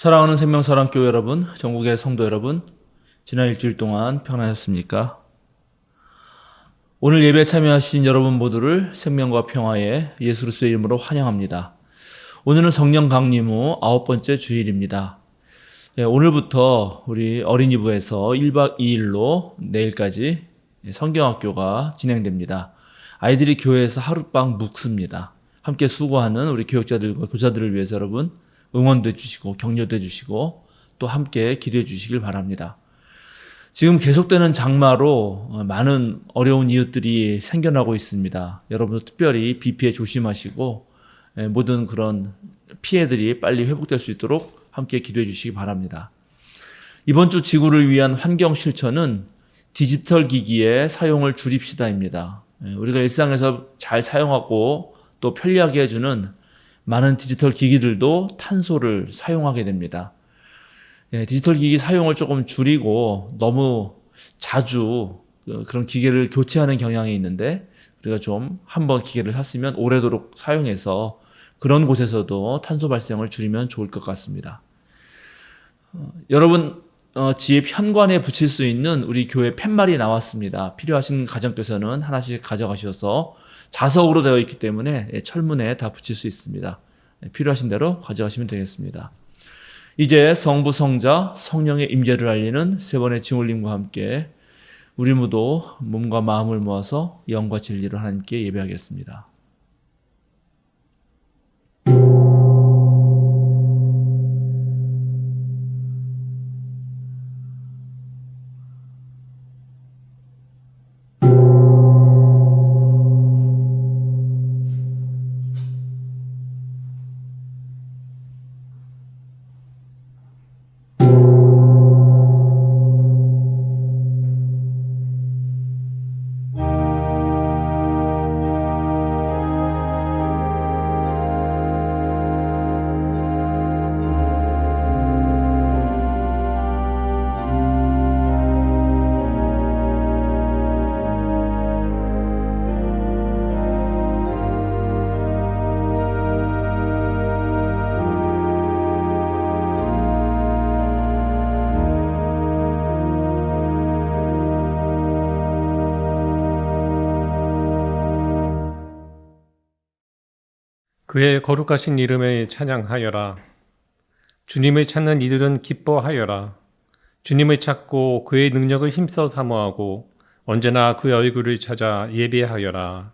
사랑하는 생명사랑교회 여러분, 전국의 성도 여러분, 지난 일주일 동안 평안하셨습니까? 오늘 예배에 참여하신 여러분 모두를 생명과 평화의 예수 그리스도의 이름으로 환영합니다. 오늘은 성령 강림 후 9번째 주일입니다. 오늘부터 우리 어린이부에서 1박 2일로 내일까지 성경학교가 진행됩니다. 아이들이 교회에서 하룻밤 묵습니다. 함께 수고하는 우리 교육자들과 교사들을 위해서 여러분 응원도 해주시고 격려도 해주시고 또 함께 기도해 주시길 바랍니다. 지금 계속되는 장마로 많은 어려운 이웃들이 생겨나고 있습니다. 여러분도 특별히 비 피해 조심하시고 모든 그런 피해들이 빨리 회복될 수 있도록 함께 기도해 주시기 바랍니다. 이번 주 지구를 위한 환경 실천은 디지털 기기의 사용을 줄입시다입니다. 우리가 일상에서 잘 사용하고 또 편리하게 해주는 많은 디지털 기기들도 탄소를 사용하게 됩니다. 디지털 기기 사용을 조금 줄이고 너무 자주 그런 기계를 교체하는 경향이 있는데 우리가 좀 한번 기계를 샀으면 오래도록 사용해서 그런 곳에서도 탄소 발생을 줄이면 좋을 것 같습니다. 여러분 집에 현관에 붙일 수 있는 우리 교회 팻말이 나왔습니다. 필요하신 가정께서는 하나씩 가져가셔서 자석으로 되어 있기 때문에 철문에 다 붙일 수 있습니다. 필요하신 대로 가져가시면 되겠습니다. 이제 성부, 성자, 성령의 임재를 알리는 세 번의 증울림과 함께 우리 모두 몸과 마음을 모아서 영과 진리로 하나님께 예배하겠습니다. 그의 거룩하신 이름에 찬양하여라. 주님을 찾는 이들은 기뻐하여라. 주님을 찾고 그의 능력을 힘써 사모하고 언제나 그의 얼굴을 찾아 예배하여라.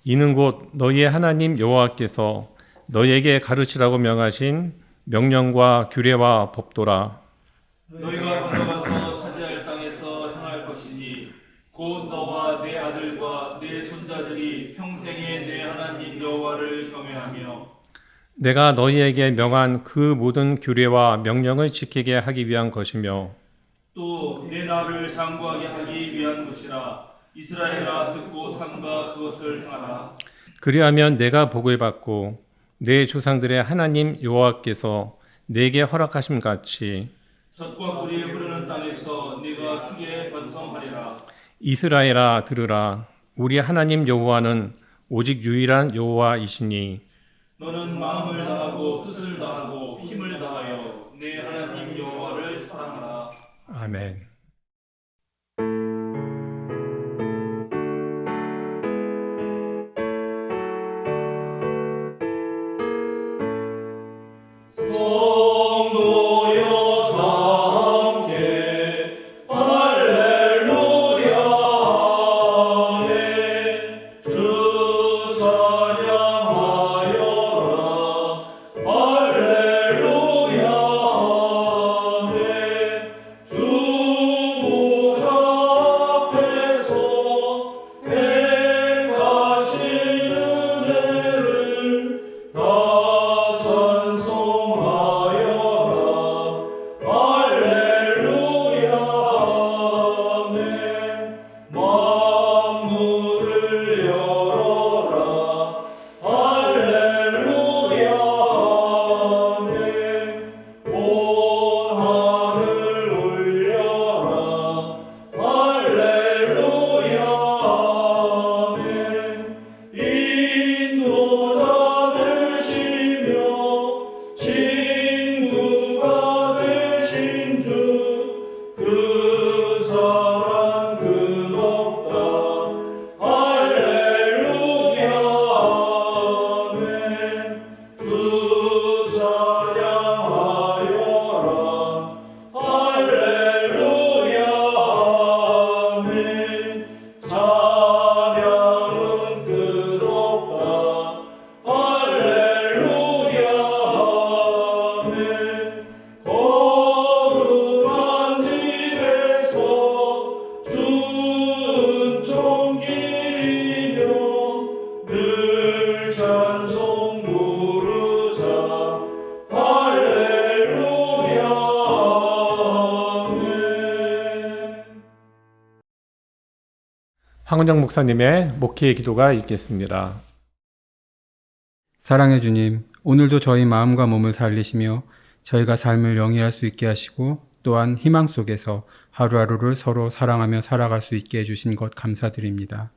이는 곧 너희의 하나님 여호와께서 너희에게 가르치라고 명하신 명령과 규례와 법도라. 너희가 걸어가서 차지할 땅에서 행할 것이니 곧 너와 내 아들과 내 손자들이 평생에 내 하나님 여호와를 경외하며 내가 너희에게 명한 그 모든 규례와 명령을 지키게 하기 위한 것이며 또 내 나를 장구하게 하기 위한 것이라. 이스라엘아 듣고 삼가 그것을 행하라. 그리하면 내가 복을 받고 내 조상들의 하나님 여호와께서 내게 허락하심 같이 젖과 꿀이 흐르는 땅에서 네가 크게 번성하리라. 이스라엘아 들으라. 우리 하나님 여호와는 오직 유일한 여호와이시니 너는 마음을 다하고 뜻을 다하고 힘을 다하여 내 하나님 여호와를 사랑하라. 아멘. 찬양하여라. 할렐루야. 아멘. 찬양은 끝없다. 할렐루야. 아멘. 거룩한 집에서 주는 종길이며 늘 찬송 부르자. 할렐루야. 아멘. 황은정 목사님의 목회 기도가 있겠습니다. 사랑의 주님, 오늘도 저희 마음과 몸을 살리시며 저희가 삶을 영위할 수 있게 하시고 또한 희망 속에서 하루하루를 서로 사랑하며 살아갈 수 있게 해주신 것 감사드립니다.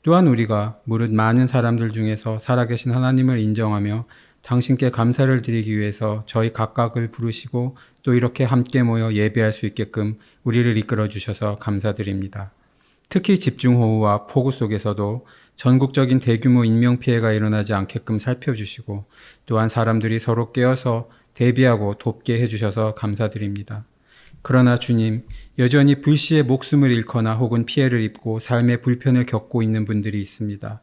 또한 우리가 무릇 많은 사람들 중에서 살아계신 하나님을 인정하며 당신께 감사를 드리기 위해서 저희 각각을 부르시고 또 이렇게 함께 모여 예배할 수 있게끔 우리를 이끌어 주셔서 감사드립니다. 특히 집중호우와 폭우 속에서도 전국적인 대규모 인명피해가 일어나지 않게끔 살펴주시고 또한 사람들이 서로 깨어서 대비하고 돕게 해주셔서 감사드립니다. 그러나 주님, 여전히 불시에 목숨을 잃거나 혹은 피해를 입고 삶의 불편을 겪고 있는 분들이 있습니다.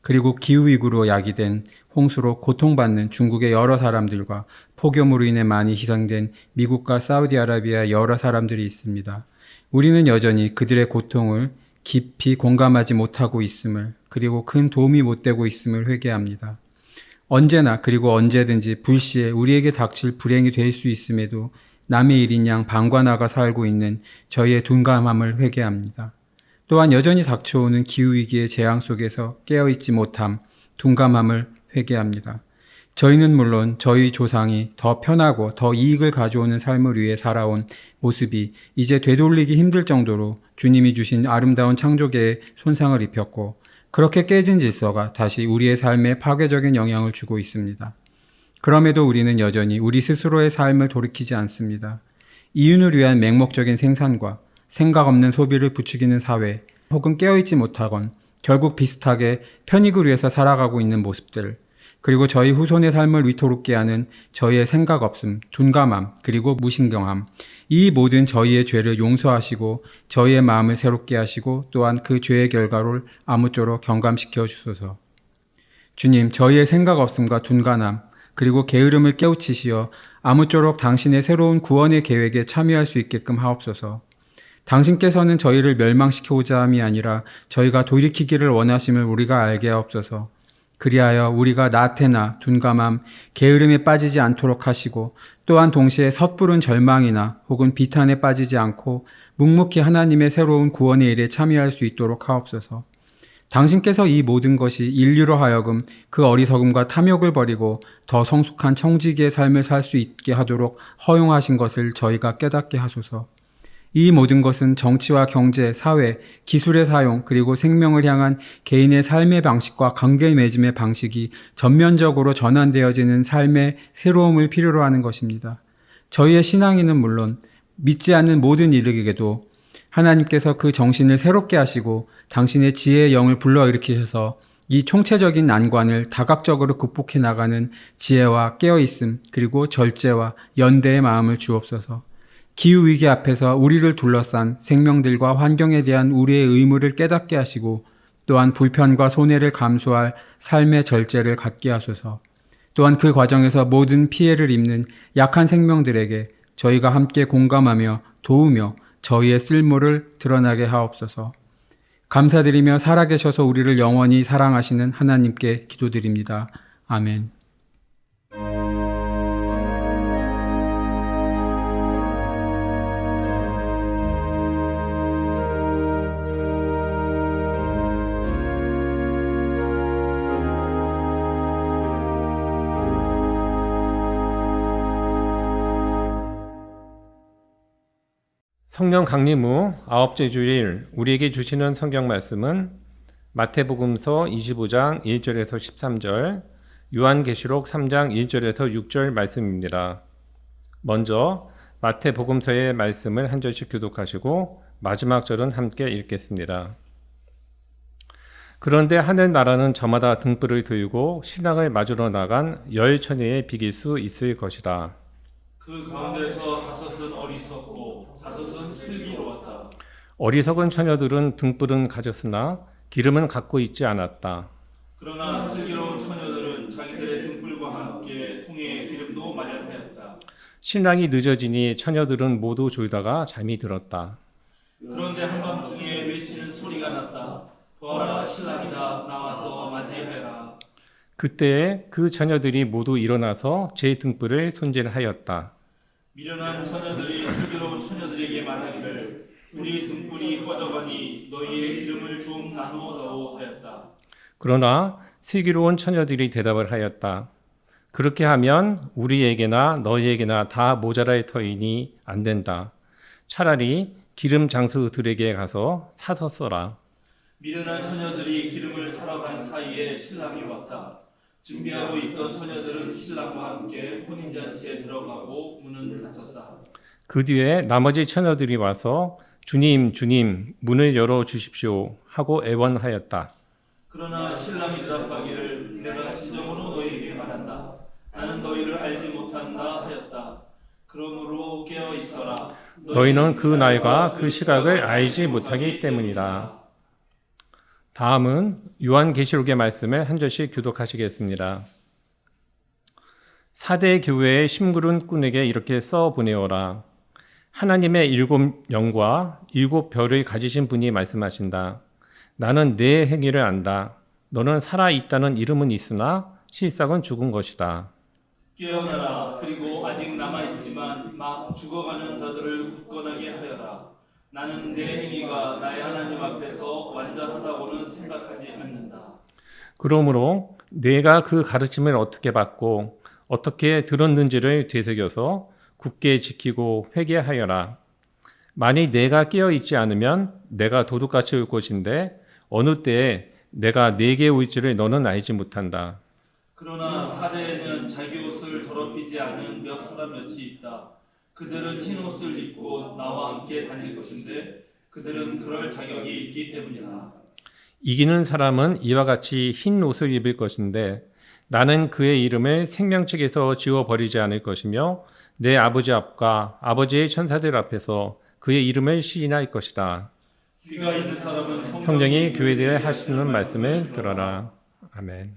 그리고 기후위기로 야기된 홍수로 고통받는 중국의 여러 사람들과 폭염으로 인해 많이 희생된 미국과 사우디아라비아의 여러 사람들이 있습니다. 우리는 여전히 그들의 고통을 깊이 공감하지 못하고 있음을, 그리고 큰 도움이 못 되고 있음을 회개합니다. 언제나 그리고 언제든지 불시에 우리에게 닥칠 불행이 될 수 있음에도 남의 일인 양 방관하가 살고 있는 저희의 둔감함을 회개합니다. 또한 여전히 닥쳐오는 기후위기의 재앙 속에서 깨어있지 못함, 둔감함을 회개합니다. 저희는 물론 저희 조상이 더 편하고 더 이익을 가져오는 삶을 위해 살아온 모습이 이제 되돌리기 힘들 정도로 주님이 주신 아름다운 창조계에 손상을 입혔고, 그렇게 깨진 질서가 다시 우리의 삶에 파괴적인 영향을 주고 있습니다. 그럼에도 우리는 여전히 우리 스스로의 삶을 돌이키지 않습니다. 이윤을 위한 맹목적인 생산과 생각 없는 소비를 부추기는 사회, 혹은 깨어있지 못하건 결국 비슷하게 편익을 위해서 살아가고 있는 모습들, 그리고 저희 후손의 삶을 위태롭게 하는 저희의 생각 없음, 둔감함, 그리고 무신경함, 이 모든 저희의 죄를 용서하시고 저희의 마음을 새롭게 하시고 또한 그 죄의 결과를 아무쪼록 경감시켜 주소서. 주님, 저희의 생각 없음과 둔감함, 그리고 게으름을 깨우치시어 아무쪼록 당신의 새로운 구원의 계획에 참여할 수 있게끔 하옵소서. 당신께서는 저희를 멸망시키고자 함이 아니라 저희가 돌이키기를 원하심을 우리가 알게 하옵소서. 그리하여 우리가 나태나 둔감함, 게으름에 빠지지 않도록 하시고 또한 동시에 섣부른 절망이나 혹은 비탄에 빠지지 않고 묵묵히 하나님의 새로운 구원의 일에 참여할 수 있도록 하옵소서. 당신께서 이 모든 것이 인류로 하여금 그 어리석음과 탐욕을 버리고 더 성숙한 청지기의 삶을 살 수 있게 하도록 허용하신 것을 저희가 깨닫게 하소서. 이 모든 것은 정치와 경제, 사회, 기술의 사용, 그리고 생명을 향한 개인의 삶의 방식과 관계 맺음의 방식이 전면적으로 전환되어지는 삶의 새로움을 필요로 하는 것입니다. 저희의 신앙인은 물론 믿지 않는 모든 이들에게도 하나님께서 그 정신을 새롭게 하시고 당신의 지혜의 영을 불러일으키셔서 이 총체적인 난관을 다각적으로 극복해 나가는 지혜와 깨어있음, 그리고 절제와 연대의 마음을 주옵소서. 기후위기 앞에서 우리를 둘러싼 생명들과 환경에 대한 우리의 의무를 깨닫게 하시고 또한 불편과 손해를 감수할 삶의 절제를 갖게 하소서. 또한 그 과정에서 모든 피해를 입는 약한 생명들에게 저희가 함께 공감하며 도우며 저희의 쓸모를 드러나게 하옵소서. 감사드리며 살아계셔서 우리를 영원히 사랑하시는 하나님께 기도드립니다. 아멘. 성령 강림 후 9째 주일 우리에게 주시는 성경 말씀은 마태복음서 25장 1절에서 13절, 요한계시록 3장 1절에서 6절 말씀입니다. 먼저 마태복음서의 말씀을 한 절씩 교독하시고 마지막 절은 함께 읽겠습니다. 그런데 하늘나라는 저마다 등불을 들고 신랑을 맞으러 나간 열 처녀에 비길 수 있을 것이다. 그 가운데서 다섯은 어리석고 다섯은 슬기로웠다. 어리석은 처녀들은 등불은 가졌으나 기름은 갖고 있지 않았다. 그러나 슬기로운 처녀들은 자기들의 등불과 함께 통에 기름도 마련하였다. 신랑이 늦어지니 처녀들은 모두 졸다가 잠이 들었다. 그런데 한밤중에 외치는 소리가 났다. 보아라, 신랑이다. 나와서 맞이하여라. 그때에 그 처녀들이 모두 일어나서 제 등불을 손질하였다. 미련한 처녀들이 슬기로운 처녀들에게 말하기를 우리 등불이 꺼져가니 너희의 기름을 좀 나누어다오 하였다. 그러나 슬기로운 처녀들이 대답을 하였다. 그렇게 하면 우리에게나 너희에게나 다 모자랄 터이니 안 된다. 차라리 기름 장수들에게 가서 사서 써라. 미련한 처녀들이 기름을 사러 간 사이에 신랑이 왔다. 준비하고 있던 처녀들은 신랑과 함께 혼인잔치에 들어가고 문은 닫혔다. 그 뒤에 나머지 처녀들이 와서 주님, 주님, 문을 열어 주십시오 하고 애원하였다. 그러나 신랑이 대답하기를 내가 진정으로 너희에게 말한다. 나는 너희를 알지 못한다 하였다. 그러므로 깨어 있어라. 너희는 그 날과 그 시각을 알지 못하기 때문이다. 다음은 요한계시록의 말씀을 한 절씩 교독하시겠습니다. 사대 교회의 심그른 꾼에게 이렇게 써 보내오라. 하나님의 7영과 7별을 가지신 분이 말씀하신다. 나는 내 행위를 안다. 너는 살아있다는 이름은 있으나 실상은 죽은 것이다. 깨어나라. 그리고 아직 남아있지만 막 죽어가는 자들을 굳건하게 하여라. 나는 내 행위가 나의 하나님 앞에서 완전하다고는 생각하지 않는다. 그러므로 내가 그 가르침을 어떻게 받고 어떻게 들었는지를 되새겨서 굳게 지키고 회개하여라. 만일 내가 깨어 있지 않으면 내가 도둑같이 올 것인데 어느 때에 내가 내게 올지를 너는 알지 못한다. 그러나 사대에는 자기 옷을 더럽히지 않은 몇 사람 몇이 있다. 그들은 흰 옷을 입고 나와 함께 다닐 것인데 그들은 그럴 자격이 있기 때문이다. 이기는 사람은 이와 같이 흰 옷을 입을 것인데 나는 그의 이름을 생명책에서 지워버리지 않을 것이며 내 아버지 앞과 아버지의 천사들 앞에서 그의 이름을 시인할 것이다. 귀가 있는 사람은 성령이 교회들에 하시는 말씀을 들어라. 아멘.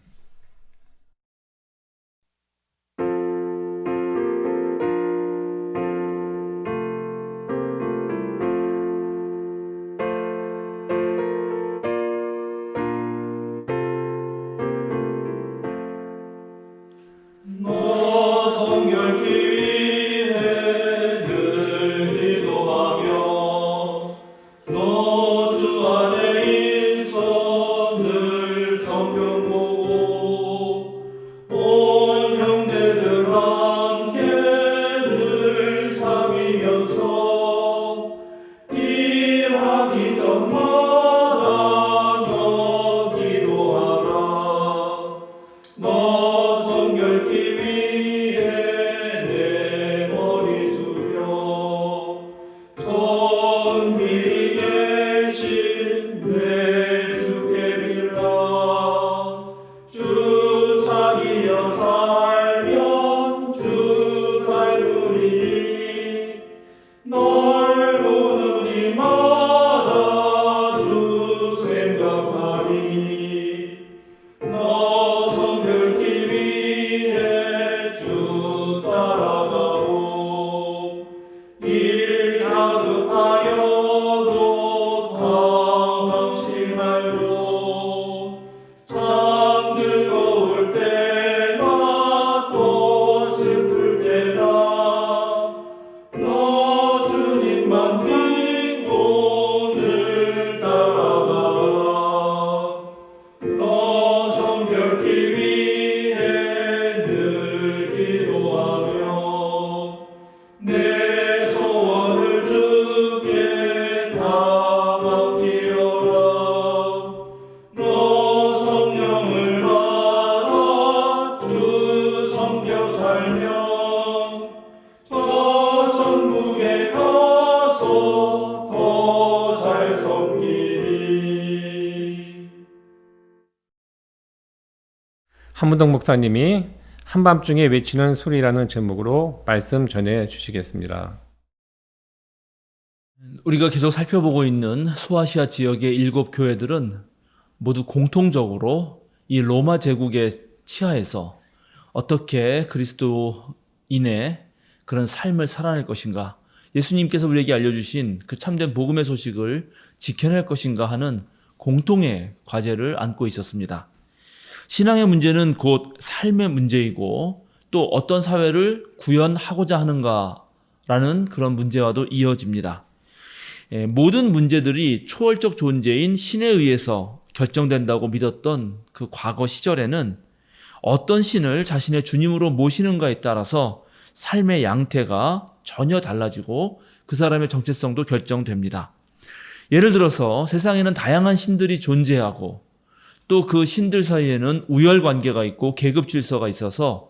너 성결케 위해 늘 기도하며 너 주 안에 있어 늘 성경 보고 온 형제들 함께 늘 사귀면서 일하기 전마다 너 기도하라. 너 성결케 위해 내 머리 숙여 정밀히 계신 내 주께 빌라. 주 사귀어 살면 주 닮으리니 널 보는 이마다 주 생각하리. 너 성결케 위해 주 따라가고 일 다급하여도 당황치 말고 참 즐거울 때나 또 슬플 때나 너 주님만 믿고 늘 따라가라. 너 성결케 위해 늘 기도하며 한문동 목사님이 한밤중에 외치는 소리라는 제목으로 말씀 전해 주시겠습니다. 우리가 계속 살펴보고 있는 소아시아 지역의 7 교회들은 모두 공통적으로 이 로마 제국의 치하에서 어떻게 그리스도인의 그런 삶을 살아낼 것인가, 예수님께서 우리에게 알려주신 그 참된 복음의 소식을 지켜낼 것인가 하는 공통의 과제를 안고 있었습니다. 신앙의 문제는 곧 삶의 문제이고 또 어떤 사회를 구현하고자 하는가라는 그런 문제와도 이어집니다. 모든 문제들이 초월적 존재인 신에 의해서 결정된다고 믿었던 그 과거 시절에는 어떤 신을 자신의 주님으로 모시는가에 따라서 삶의 양태가 전혀 달라지고 그 사람의 정체성도 결정됩니다. 예를 들어서 세상에는 다양한 신들이 존재하고 또 그 신들 사이에는 우열 관계가 있고 계급 질서가 있어서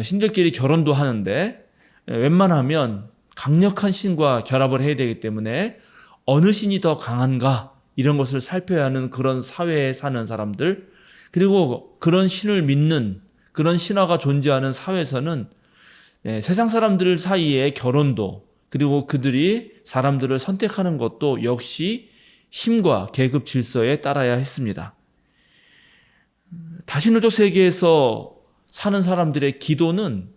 신들끼리 결혼도 하는데 웬만하면 강력한 신과 결합을 해야 되기 때문에 어느 신이 더 강한가 이런 것을 살펴야 하는 그런 사회에 사는 사람들, 그리고 그런 신을 믿는 그런 신화가 존재하는 사회에서는 세상 사람들 사이의 결혼도, 그리고 그들이 사람들을 선택하는 것도 역시 힘과 계급 질서에 따라야 했습니다. 다신호적 세계에서 사는 사람들의 기도는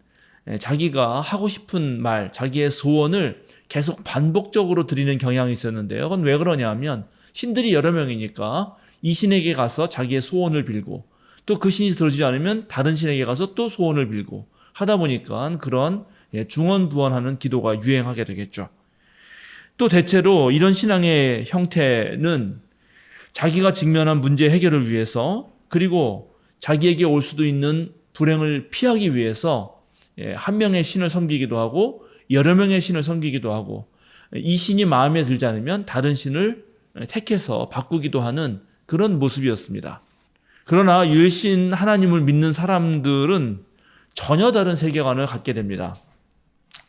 자기가 하고 싶은 말, 자기의 소원을 계속 반복적으로 드리는 경향이 있었는데요. 그건 왜 그러냐면 신들이 여러 명이니까 이 신에게 가서 자기의 소원을 빌고 또 그 신이 들어주지 않으면 다른 신에게 가서 또 소원을 빌고 하다 보니까 그런 중언부언하는 기도가 유행하게 되겠죠. 또 대체로 이런 신앙의 형태는 자기가 직면한 문제 해결을 위해서, 그리고 자기에게 올 수도 있는 불행을 피하기 위해서 한 명의 신을 섬기기도 하고 여러 명의 신을 섬기기도 하고, 이 신이 마음에 들지 않으면 다른 신을 택해서 바꾸기도 하는 그런 모습이었습니다. 그러나 유일신 하나님을 믿는 사람들은 전혀 다른 세계관을 갖게 됩니다.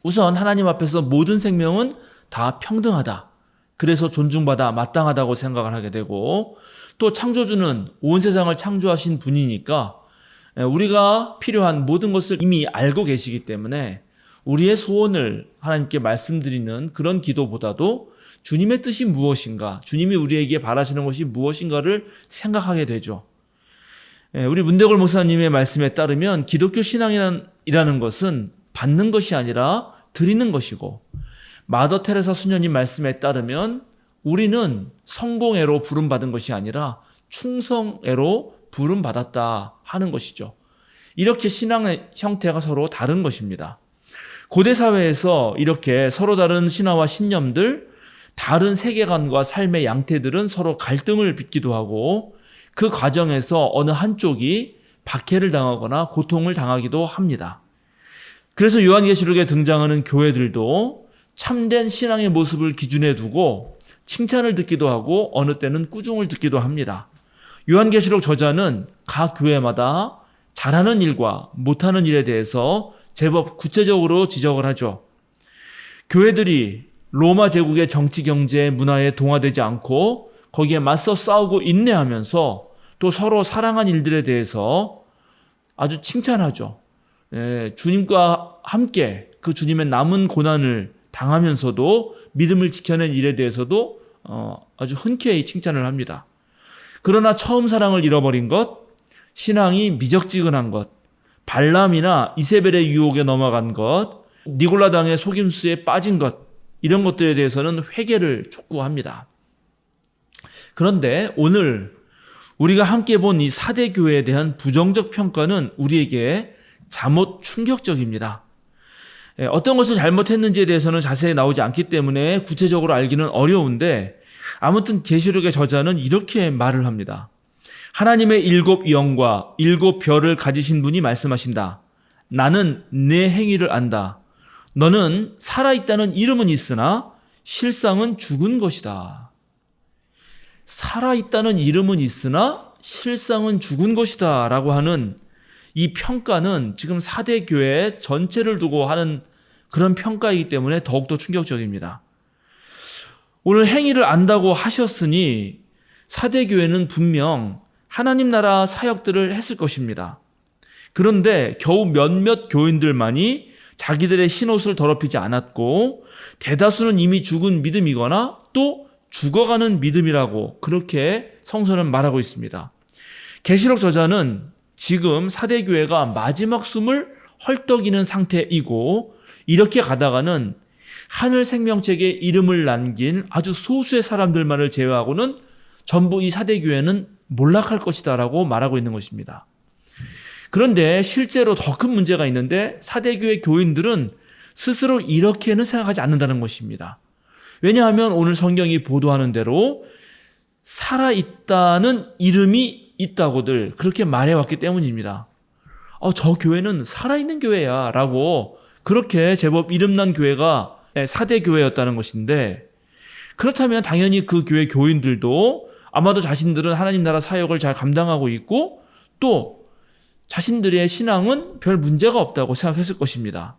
우선 하나님 앞에서 모든 생명은 다 평등하다, 그래서 존중받아 마땅하다고 생각을 하게 되고, 또 창조주는 온 세상을 창조하신 분이니까 우리가 필요한 모든 것을 이미 알고 계시기 때문에 우리의 소원을 하나님께 말씀드리는 그런 기도보다도 주님의 뜻이 무엇인가, 주님이 우리에게 바라시는 것이 무엇인가를 생각하게 되죠. 우리 문대걸 목사님의 말씀에 따르면 기독교 신앙이라는 것은 받는 것이 아니라 드리는 것이고, 마더 테레사 수녀님 말씀에 따르면 우리는 성공애로 부름받은 것이 아니라 충성애로 부름받았다 하는 것이죠. 이렇게 신앙의 형태가 서로 다른 것입니다. 고대 사회에서 이렇게 서로 다른 신화와 신념들, 다른 세계관과 삶의 양태들은 서로 갈등을 빚기도 하고 그 과정에서 어느 한쪽이 박해를 당하거나 고통을 당하기도 합니다. 그래서 요한계시록에 등장하는 교회들도 참된 신앙의 모습을 기준에 두고 칭찬을 듣기도 하고 어느 때는 꾸중을 듣기도 합니다. 요한계시록 저자는 각 교회마다 잘하는 일과 못하는 일에 대해서 제법 구체적으로 지적을 하죠. 교회들이 로마 제국의 정치, 경제, 문화에 동화되지 않고 거기에 맞서 싸우고 인내하면서 또 서로 사랑한 일들에 대해서 아주 칭찬하죠. 주님과 함께 그 주님의 남은 고난을 당하면서도 믿음을 지켜낸 일에 대해서도 아주 흔쾌히 칭찬을 합니다. 그러나 처음 사랑을 잃어버린 것, 신앙이 미적지근한 것, 발람이나 이세벨의 유혹에 넘어간 것, 니골라당의 속임수에 빠진 것, 이런 것들에 대해서는 회개를 촉구합니다. 그런데 오늘 우리가 함께 본 이 4대 교회에 대한 부정적 평가는 우리에게 잠옷 충격적입니다. 어떤 것을 잘못했는지에 대해서는 자세히 나오지 않기 때문에 구체적으로 알기는 어려운데, 아무튼 계시록의 저자는 이렇게 말을 합니다. 하나님의 7 영과 7 별을 가지신 분이 말씀하신다. 나는 내 행위를 안다. 너는 살아있다는 이름은 있으나 실상은 죽은 것이다. 살아있다는 이름은 있으나 실상은 죽은 것이다 라고 하는 이 평가는 지금 4대 교회 전체를 두고 하는 그런 평가이기 때문에 더욱더 충격적입니다. 오늘 행위를 안다고 하셨으니 4대 교회는 분명 하나님 나라 사역들을 했을 것입니다. 그런데 겨우 몇몇 교인들만이 자기들의 흰옷을 더럽히지 않았고 대다수는 이미 죽은 믿음이거나 또 죽어가는 믿음이라고 그렇게 성서는 말하고 있습니다. 계시록 저자는 지금 사대교회가 마지막 숨을 헐떡이는 상태이고 이렇게 가다가는 하늘 생명책에 이름을 남긴 아주 소수의 사람들만을 제외하고는 전부 이 사대교회는 몰락할 것이다 라고 말하고 있는 것입니다. 그런데 실제로 더 큰 문제가 있는데 사대교회 교인들은 스스로 이렇게는 생각하지 않는다는 것입니다. 왜냐하면 오늘 성경이 보도하는 대로 살아있다는 이름이 있다고들 그렇게 말해왔기 때문입니다. 저 교회는 살아있는 교회야 라고 그렇게 제법 이름난 교회가 사대교회였다는 것인데, 그렇다면 당연히 그 교회 교인들도 아마도 자신들은 하나님 나라 사역을 잘 감당하고 있고 또 자신들의 신앙은 별 문제가 없다고 생각했을 것입니다.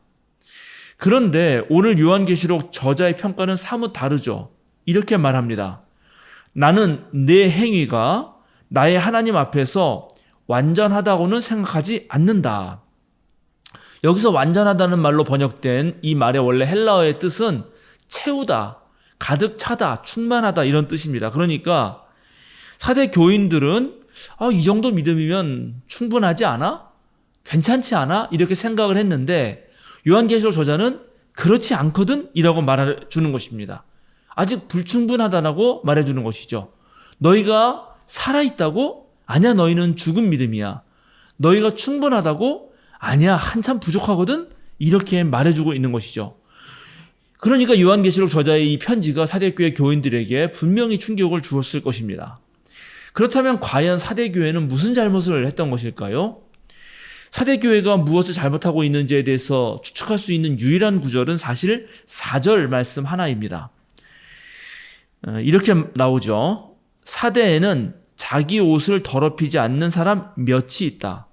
그런데 오늘 요한계시록 저자의 평가는 사뭇 다르죠. 이렇게 말합니다. 나는 내 행위가 나의 하나님 앞에서 완전하다고는 생각하지 않는다. 여기서 완전하다는 말로 번역된 이 말의 원래 헬라어의 뜻은 채우다, 가득 차다, 충만하다 이런 뜻입니다. 그러니까 사대 교인들은 이 정도 믿음이면 충분하지 않아? 괜찮지 않아? 이렇게 생각을 했는데 요한계시록 저자는 그렇지 않거든? 이라고 말해주는 것입니다. 아직 불충분하다라고 말해주는 것이죠. 너희가 살아있다고? 아니야, 너희는 죽은 믿음이야. 너희가 충분하다고? 아니야, 한참 부족하거든? 이렇게 말해주고 있는 것이죠. 그러니까 요한계시록 저자의 이 편지가 사대교회 교인들에게 분명히 충격을 주었을 것입니다. 그렇다면 과연 사대교회는 무슨 잘못을 했던 것일까요? 사대교회가 무엇을 잘못하고 있는지에 대해서 추측할 수 있는 유일한 구절은 사실 4절 말씀 하나입니다. 이렇게 나오죠. 사대에는 자기 옷을 더럽히지 않는 사람 몇이 있다.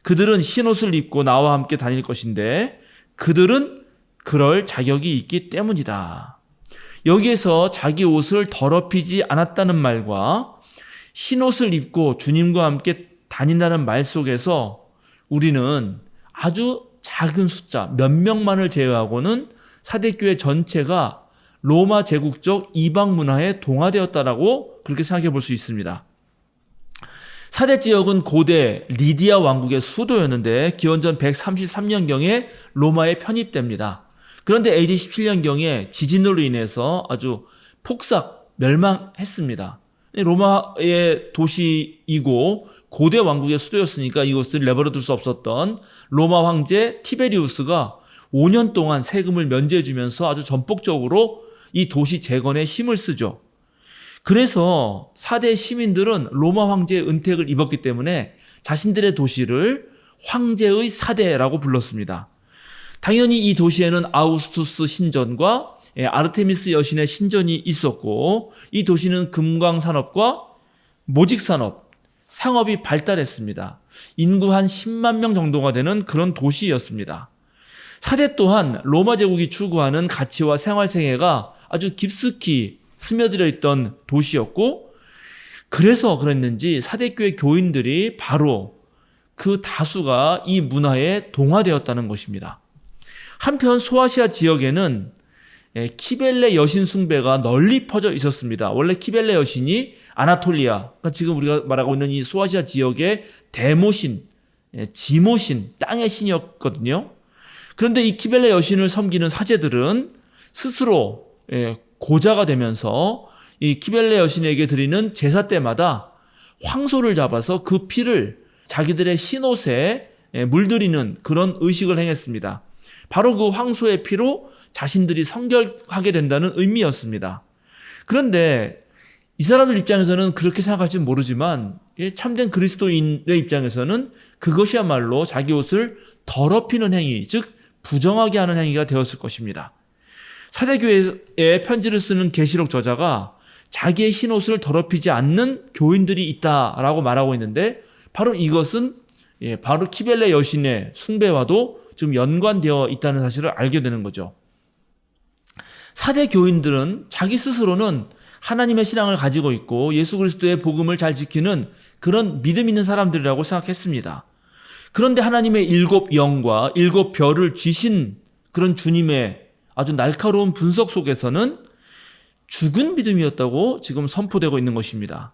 그들은 흰옷을 입고 나와 함께 다닐 것인데 그들은 그럴 자격이 있기 때문이다. 여기에서 자기 옷을 더럽히지 않았다는 말과 흰옷을 입고 주님과 함께 다닌다는 말 속에서 우리는 아주 작은 숫자, 몇 명만을 제외하고는 사대교회 전체가 로마 제국적 이방 문화에 동화되었다라고 그렇게 생각해 볼 수 있습니다. 사대 지역은 고대 리디아 왕국의 수도였는데 기원전 133년경에 로마에 편입됩니다. 그런데 AD 17년경에 지진으로 인해서 아주 폭삭 멸망했습니다. 로마의 도시이고 고대 왕국의 수도였으니까 이곳을 내버려둘 수 없었던 로마 황제 티베리우스가 5년 동안 세금을 면제해 주면서 아주 전폭적으로 이 도시 재건에 힘을 쓰죠. 그래서 사대 시민들은 로마 황제의 은택을 입었기 때문에 자신들의 도시를 황제의 사대라고 불렀습니다. 당연히 이 도시에는 아우구스투스 신전과 아르테미스 여신의 신전이 있었고 이 도시는 금광산업과 모직산업, 상업이 발달했습니다. 인구 한 10만 명 정도가 되는 그런 도시였습니다. 사대 또한 로마 제국이 추구하는 가치와 생활생애가 아주 깊숙이 스며들어 있던 도시였고 그래서 그랬는지 사대교회 교인들이 바로 그 다수가 이 문화에 동화되었다는 것입니다. 한편 소아시아 지역에는 키벨레 여신 숭배가 널리 퍼져 있었습니다. 원래 키벨레 여신이 아나톨리아, 그러니까 지금 우리가 말하고 있는 이 소아시아 지역의 대모신, 지모신, 땅의 신이었거든요. 그런데 이 키벨레 여신을 섬기는 사제들은 스스로 고자가 되면서 이 키벨레 여신에게 드리는 제사 때마다 황소를 잡아서 그 피를 자기들의 흰옷에 물들이는 그런 의식을 행했습니다. 바로 그 황소의 피로 자신들이 성결하게 된다는 의미였습니다. 그런데 이 사람들 입장에서는 그렇게 생각할지 모르지만 참된 그리스도인의 입장에서는 그것이야말로 자기 옷을 더럽히는 행위, 즉 부정하게 하는 행위가 되었을 것입니다. 사대교회에 편지를 쓰는 계시록 저자가 자기의 흰옷을 더럽히지 않는 교인들이 있다라고 말하고 있는데 바로 이것은 바로 키벨레 여신의 숭배와도 좀 연관되어 있다는 사실을 알게 되는 거죠. 사대 교인들은 자기 스스로는 하나님의 신앙을 가지고 있고 예수 그리스도의 복음을 잘 지키는 그런 믿음 있는 사람들이라고 생각했습니다. 그런데 하나님의 7영과 7별을 쥐신 그런 주님의 아주 날카로운 분석 속에서는 죽은 믿음이었다고 지금 선포되고 있는 것입니다.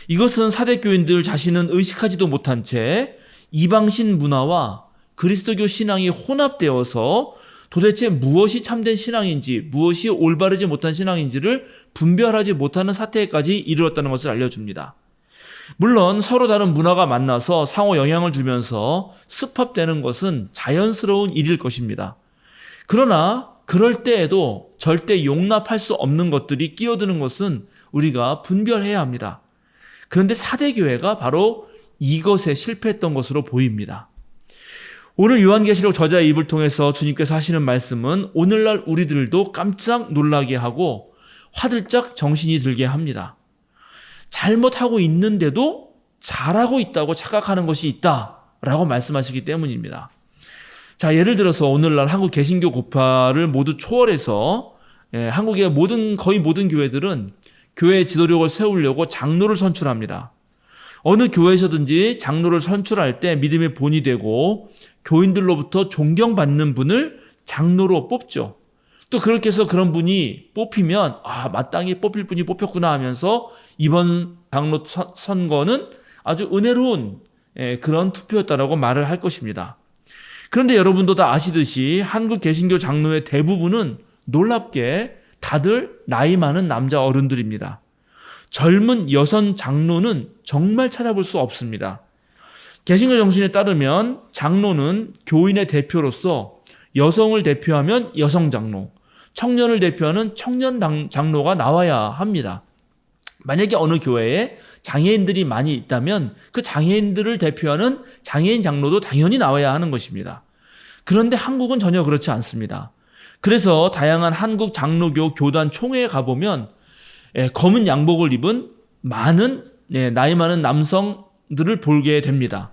이것은 사대교인들 자신은 의식하지도 못한 채 이방신 문화와 그리스도교 신앙이 혼합되어서 도대체 무엇이 참된 신앙인지, 무엇이 올바르지 못한 신앙인지를 분별하지 못하는 사태까지 이르렀다는 것을 알려줍니다. 물론 서로 다른 문화가 만나서 상호 영향을 주면서 습합되는 것은 자연스러운 일일 것입니다. 그러나 그럴 때에도 절대 용납할 수 없는 것들이 끼어드는 것은 우리가 분별해야 합니다. 그런데 사대교회가 바로 이것에 실패했던 것으로 보입니다. 오늘 요한계시록 저자의 입을 통해서 주님께서 하시는 말씀은 오늘날 우리들도 깜짝 놀라게 하고 화들짝 정신이 들게 합니다. 잘못하고 있는데도 잘하고 있다고 착각하는 것이 있다라고 말씀하시기 때문입니다. 자, 예를 들어서 오늘날 한국 개신교 고파를 모두 초월해서 한국의 거의 모든 교회들은 교회 지도력을 세우려고 장로를 선출합니다. 어느 교회에서든지 장로를 선출할 때 믿음의 본이 되고 교인들로부터 존경받는 분을 장로로 뽑죠. 또 그렇게 해서 그런 분이 뽑히면 마땅히 뽑힐 분이 뽑혔구나 하면서 이번 장로 선거는 아주 은혜로운 그런 투표였다라고 말을 할 것입니다. 그런데 여러분도 다 아시듯이 한국 개신교 장로의 대부분은 놀랍게 다들 나이 많은 남자 어른들입니다. 젊은 여성 장로는 정말 찾아볼 수 없습니다. 개신교 정신에 따르면 장로는 교인의 대표로서 여성을 대표하면 여성 장로, 청년을 대표하는 청년 장로가 나와야 합니다. 만약에 어느 교회에 장애인들이 많이 있다면 그 장애인들을 대표하는 장애인 장로도 당연히 나와야 하는 것입니다. 그런데 한국은 전혀 그렇지 않습니다. 그래서 다양한 한국 장로교 교단 총회에 가보면 검은 양복을 입은 많은 나이 많은 남성들을 보게 됩니다.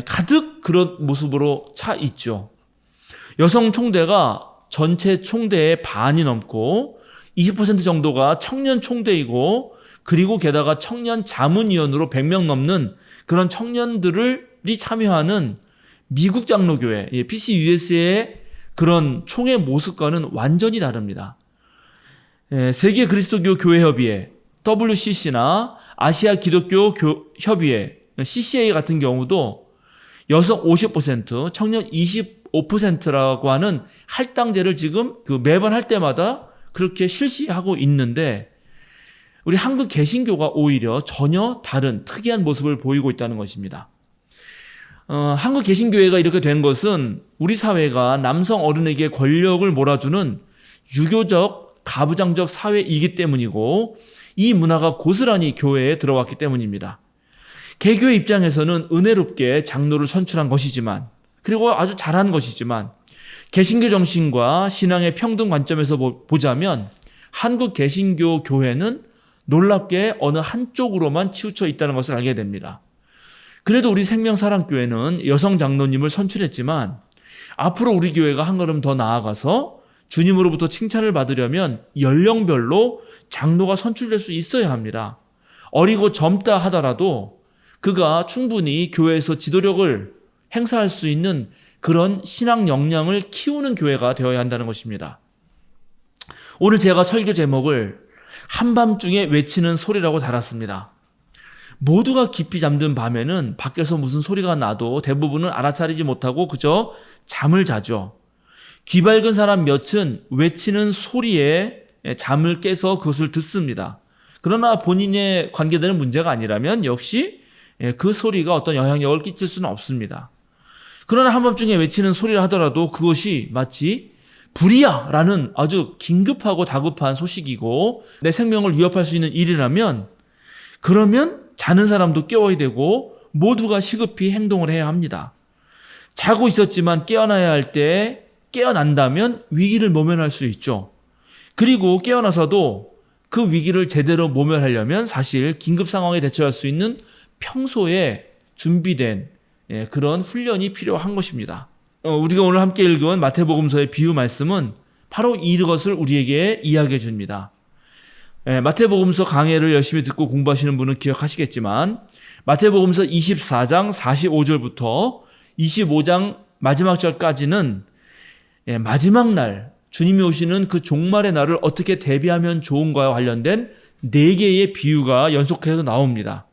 가득 그런 모습으로 차 있죠. 여성 총대가 전체 총대의 반이 넘고 20% 정도가 청년 총대이고 그리고 게다가 청년 자문위원으로 100명 넘는 그런 청년들이 참여하는 미국 장로교회, PCUSA의 그런 총회 모습과는 완전히 다릅니다. 세계 그리스도교 교회협의회, WCC나 아시아 기독교 협의회, CCA 같은 경우도 여성 50%, 청년 25%라고 하는 할당제를 지금 매번 할 때마다 그렇게 실시하고 있는데 우리 한국 개신교가 오히려 전혀 다른 특이한 모습을 보이고 있다는 것입니다. 한국 개신교회가 이렇게 된 것은 우리 사회가 남성 어른에게 권력을 몰아주는 유교적, 가부장적 사회이기 때문이고 이 문화가 고스란히 교회에 들어왔기 때문입니다. 개교의 입장에서는 은혜롭게 장로를 선출한 것이지만 그리고 아주 잘한 것이지만 개신교 정신과 신앙의 평등 관점에서 보자면 한국 개신교 교회는 놀랍게 어느 한쪽으로만 치우쳐 있다는 것을 알게 됩니다. 그래도 우리 생명사랑교회는 여성 장로님을 선출했지만 앞으로 우리 교회가 한 걸음 더 나아가서 주님으로부터 칭찬을 받으려면 연령별로 장로가 선출될 수 있어야 합니다. 어리고 젊다 하더라도 그가 충분히 교회에서 지도력을 행사할 수 있는 그런 신앙 역량을 키우는 교회가 되어야 한다는 것입니다. 오늘 제가 설교 제목을 한밤중에 외치는 소리라고 달았습니다. 모두가 깊이 잠든 밤에는 밖에서 무슨 소리가 나도 대부분은 알아차리지 못하고 그저 잠을 자죠. 귀 밝은 사람 몇은 외치는 소리에 잠을 깨서 그것을 듣습니다. 그러나 본인에 관계되는 문제가 아니라면 역시 그 소리가 어떤 영향력을 끼칠 수는 없습니다. 그러나 한밤중에 외치는 소리라 하더라도 그것이 마치 불이야 라는 아주 긴급하고 다급한 소식이고 내 생명을 위협할 수 있는 일이라면 그러면 자는 사람도 깨워야 되고 모두가 시급히 행동을 해야 합니다. 자고 있었지만 깨어나야 할 때 깨어난다면 위기를 모면할 수 있죠. 그리고 깨어나서도 그 위기를 제대로 모면하려면 사실 긴급 상황에 대처할 수 있는 평소에 준비된 그런 훈련이 필요한 것입니다. 우리가 오늘 함께 읽은 마태복음서의 비유 말씀은 바로 이것을 우리에게 이야기해 줍니다. 마태복음서 강해를 열심히 듣고 공부하시는 분은 기억하시겠지만 마태복음서 24장 45절부터 25장 마지막 절까지는 마지막 날 주님이 오시는 그 종말의 날을 어떻게 대비하면 좋은가와 관련된 4개의 비유가 연속해서 나옵니다.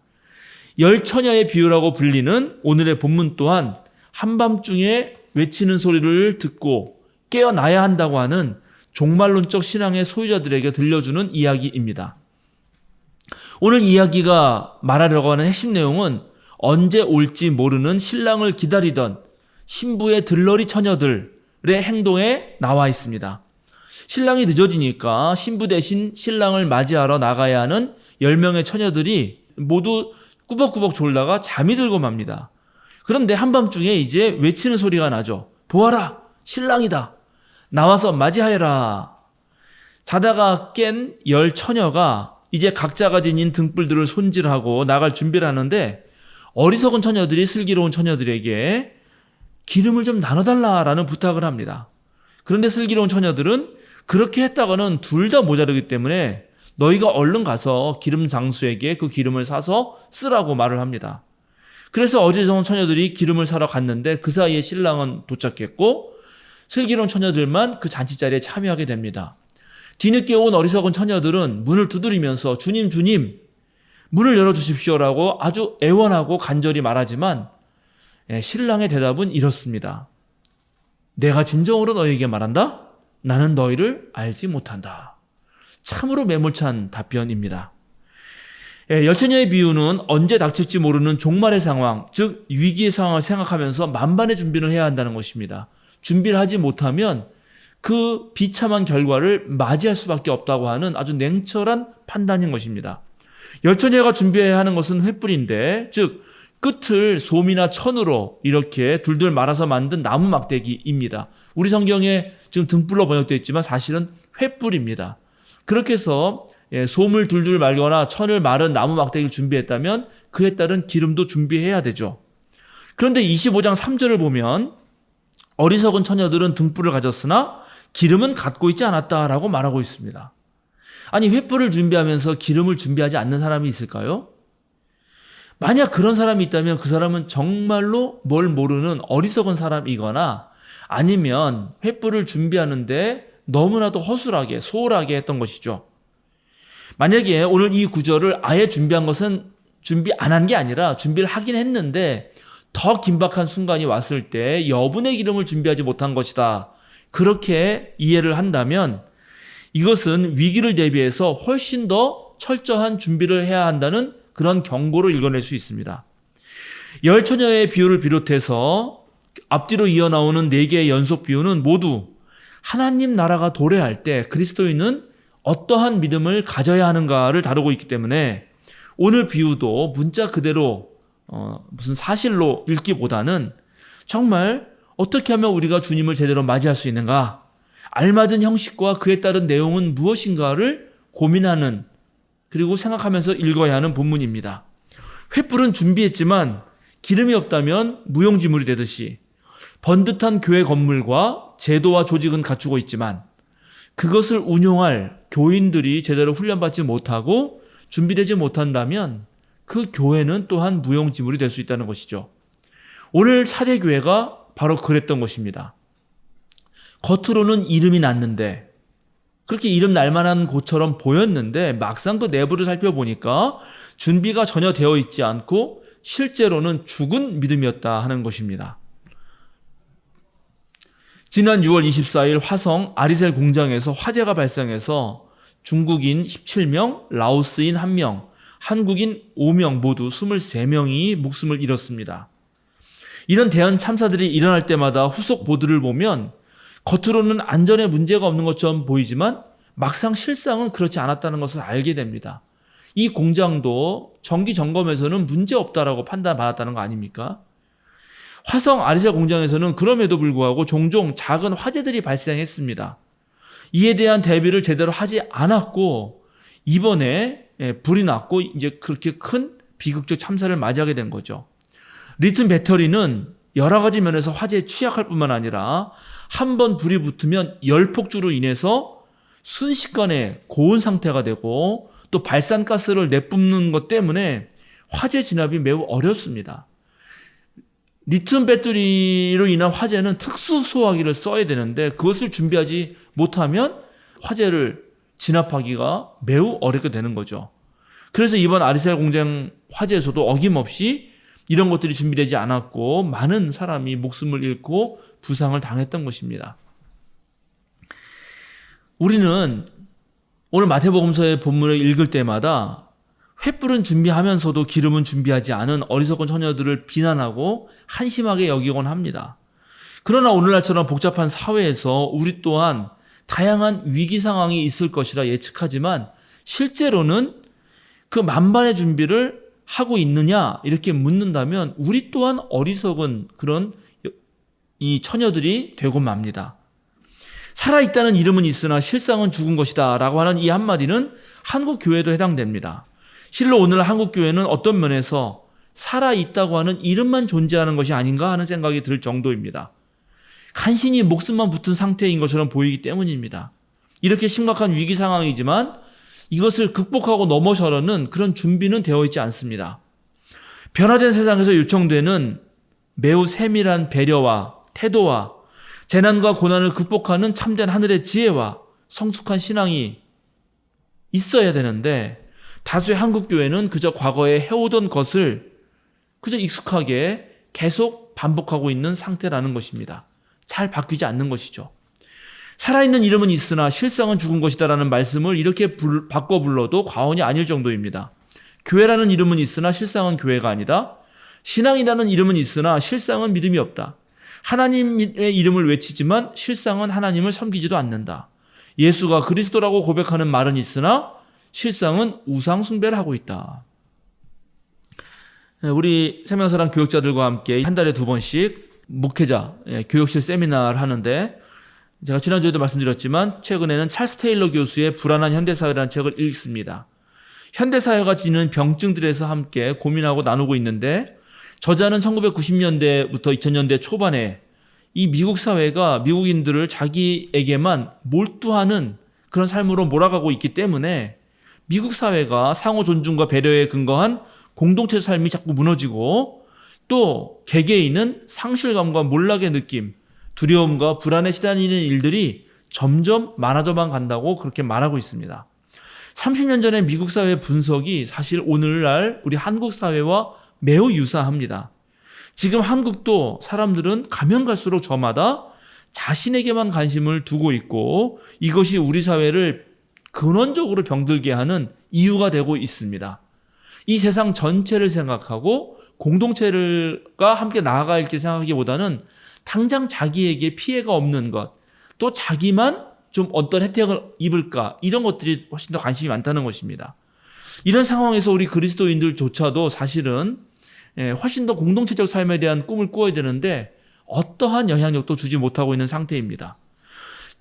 열 처녀의 비유라고 불리는 오늘의 본문 또한 한밤중에 외치는 소리를 듣고 깨어나야 한다고 하는 종말론적 신앙의 소유자들에게 들려주는 이야기입니다. 오늘 이야기가 말하려고 하는 핵심 내용은 언제 올지 모르는 신랑을 기다리던 신부의 들러리 처녀들의 행동에 나와 있습니다. 신랑이 늦어지니까 신부 대신 신랑을 맞이하러 나가야 하는 10명의 처녀들이 모두 꾸벅꾸벅 졸다가 잠이 들고 맙니다. 그런데 한밤중에 이제 외치는 소리가 나죠. 보아라, 신랑이다. 나와서 맞이하여라. 자다가 깬 10 처녀가 이제 각자가 지닌 등불들을 손질하고 나갈 준비를 하는데 어리석은 처녀들이 슬기로운 처녀들에게 기름을 좀 나눠달라라는 부탁을 합니다. 그런데 슬기로운 처녀들은 그렇게 했다가는 둘 다 모자르기 때문에 너희가 얼른 가서 기름 장수에게 그 기름을 사서 쓰라고 말을 합니다. 그래서 어리석은 처녀들이 기름을 사러 갔는데 그 사이에 신랑은 도착했고 슬기로운 처녀들만 그 잔치자리에 참여하게 됩니다. 뒤늦게 온 어리석은 처녀들은 문을 두드리면서 주님, 주님, 문을 열어주십시오라고 아주 애원하고 간절히 말하지만 신랑의 대답은 이렇습니다. 내가 진정으로 너희에게 말한다? 나는 너희를 알지 못한다. 참으로 매몰찬 답변입니다. 열처녀의 비유는 언제 닥칠지 모르는 종말의 상황, 즉 위기의 상황을 생각하면서 만반의 준비를 해야 한다는 것입니다. 준비를 하지 못하면 그 비참한 결과를 맞이할 수밖에 없다고 하는 아주 냉철한 판단인 것입니다. 열처녀가 준비해야 하는 것은 횃불인데, 즉 끝을 솜이나 천으로 이렇게 둘둘 말아서 만든 나무 막대기입니다. 우리 성경에 지금 등불로 번역되어 있지만 사실은 횃불입니다. 그렇게 해서 솜을 둘둘 말거나 천을 마른 나무 막대기를 준비했다면 그에 따른 기름도 준비해야 되죠. 그런데 25장 3절을 보면 어리석은 처녀들은 등불을 가졌으나 기름은 갖고 있지 않았다라고 말하고 있습니다. 아니, 횃불을 준비하면서 기름을 준비하지 않는 사람이 있을까요? 만약 그런 사람이 있다면 그 사람은 정말로 뭘 모르는 어리석은 사람이거나 아니면 횃불을 준비하는데 너무나도 허술하게 소홀하게 했던 것이죠. 만약에 오늘 이 구절을 아예 준비한 것은 준비 안 한 게 아니라 준비를 하긴 했는데 더 긴박한 순간이 왔을 때 여분의 기름을 준비하지 못한 것이다, 그렇게 이해를 한다면 이것은 위기를 대비해서 훨씬 더 철저한 준비를 해야 한다는 그런 경고로 읽어낼 수 있습니다. 열 처녀의 비유를 비롯해서 앞뒤로 이어나오는 4개의 연속 비유는 모두 하나님 나라가 도래할 때 그리스도인은 어떠한 믿음을 가져야 하는가를 다루고 있기 때문에 오늘 비유도 문자 그대로 무슨 사실로 읽기보다는 정말 어떻게 하면 우리가 주님을 제대로 맞이할 수 있는가, 알맞은 형식과 그에 따른 내용은 무엇인가를 고민하는, 그리고 생각하면서 읽어야 하는 본문입니다. 횃불은 준비했지만 기름이 없다면 무용지물이 되듯이 번듯한 교회 건물과 제도와 조직은 갖추고 있지만 그것을 운용할 교인들이 제대로 훈련받지 못하고 준비되지 못한다면 그 교회는 또한 무용지물이 될 수 있다는 것이죠. 오늘 사대교회가 바로 그랬던 것입니다. 겉으로는 이름이 났는데, 그렇게 이름 날만한 곳처럼 보였는데 막상 그 내부를 살펴보니까 준비가 전혀 되어 있지 않고 실제로는 죽은 믿음이었다 하는 것입니다. 지난 6월 24일 화성 아리셀 공장에서 화재가 발생해서 중국인 17명, 라오스인 1명, 한국인 5명 모두 23명이 목숨을 잃었습니다. 이런 대형 참사들이 일어날 때마다 후속 보도를 보면 겉으로는 안전에 문제가 없는 것처럼 보이지만 막상 실상은 그렇지 않았다는 것을 알게 됩니다. 이 공장도 정기 점검에서는 문제 없다라고 판단받았다는 거 아닙니까? 화성 아리셀 공장에서는 그럼에도 불구하고 종종 작은 화재들이 발생했습니다. 이에 대한 대비를 제대로 하지 않았고 이번에 불이 났고 이제 그렇게 큰 비극적 참사를 맞이하게 된 거죠. 리튬 배터리는 여러 가지 면에서 화재에 취약할 뿐만 아니라 한 번 불이 붙으면 열폭주로 인해서 순식간에 고온 상태가 되고 또 발산가스를 내뿜는 것 때문에 화재 진압이 매우 어렵습니다. 리튬 배터리로 인한 화재는 특수 소화기를 써야 되는데 그것을 준비하지 못하면 화재를 진압하기가 매우 어렵게 되는 거죠. 그래서 이번 아리셀 공장 화재에서도 어김없이 이런 것들이 준비되지 않았고 많은 사람이 목숨을 잃고 부상을 당했던 것입니다. 우리는 오늘 마태복음서의 본문을 읽을 때마다 횃불은 준비하면서도 기름은 준비하지 않은 어리석은 처녀들을 비난하고 한심하게 여기곤 합니다. 그러나 오늘날처럼 복잡한 사회에서 우리 또한 다양한 위기 상황이 있을 것이라 예측하지만 실제로는 그 만반의 준비를 하고 있느냐 이렇게 묻는다면 우리 또한 어리석은 그런 이 처녀들이 되고 맙니다. 살아있다는 이름은 있으나 실상은 죽은 것이다 라고 하는 이 한마디는 한국 교회도 해당됩니다. 실로 오늘 한국 교회는 어떤 면에서 살아있다고 하는 이름만 존재하는 것이 아닌가 하는 생각이 들 정도입니다. 간신히 목숨만 붙은 상태인 것처럼 보이기 때문입니다. 이렇게 심각한 위기 상황이지만 이것을 극복하고 넘어서려는 그런 준비는 되어 있지 않습니다. 변화된 세상에서 요청되는 매우 세밀한 배려와 태도와 재난과 고난을 극복하는 참된 하늘의 지혜와 성숙한 신앙이 있어야 되는데 다수의 한국 교회는 그저 과거에 해오던 것을 그저 익숙하게 계속 반복하고 있는 상태라는 것입니다. 잘 바뀌지 않는 것이죠. 살아있는 이름은 있으나 실상은 죽은 것이다라는 말씀을 이렇게 바꿔 불러도 과언이 아닐 정도입니다. 교회라는 이름은 있으나 실상은 교회가 아니다. 신앙이라는 이름은 있으나 실상은 믿음이 없다. 하나님의 이름을 외치지만 실상은 하나님을 섬기지도 않는다. 예수가 그리스도라고 고백하는 말은 있으나 실상은 우상 숭배를 하고 있다. 우리 생명사랑 교육자들과 함께 한 달에 2번씩 목회자 교육실 세미나를 하는데 제가 지난주에도 말씀드렸지만 최근에는 찰스 테일러 교수의 불안한 현대사회라는 책을 읽습니다. 현대사회가 지니는 병증들에서 함께 고민하고 나누고 있는데 저자는 1990년대부터 2000년대 초반에 이 미국 사회가 미국인들을 자기에게만 몰두하는 그런 삶으로 몰아가고 있기 때문에 미국 사회가 상호 존중과 배려에 근거한 공동체 삶이 자꾸 무너지고 또 개개인은 상실감과 몰락의 느낌, 두려움과 불안에 시달리는 일들이 점점 많아져만 간다고 그렇게 말하고 있습니다. 30년 전의 미국 사회 분석이 사실 오늘날 우리 한국 사회와 매우 유사합니다. 지금 한국도 사람들은 가면 갈수록 저마다 자신에게만 관심을 두고 있고 이것이 우리 사회를 근원적으로 병들게 하는 이유가 되고 있습니다. 이 세상 전체를 생각하고 공동체가 함께 나아가 있게 생각하기보다는 당장 자기에게 피해가 없는 것, 또 자기만 좀 어떤 혜택을 입을까 이런 것들이 훨씬 더 관심이 많다는 것입니다. 이런 상황에서 우리 그리스도인들조차도 사실은 훨씬 더 공동체적 삶에 대한 꿈을 꾸어야 되는데 어떠한 영향력도 주지 못하고 있는 상태입니다.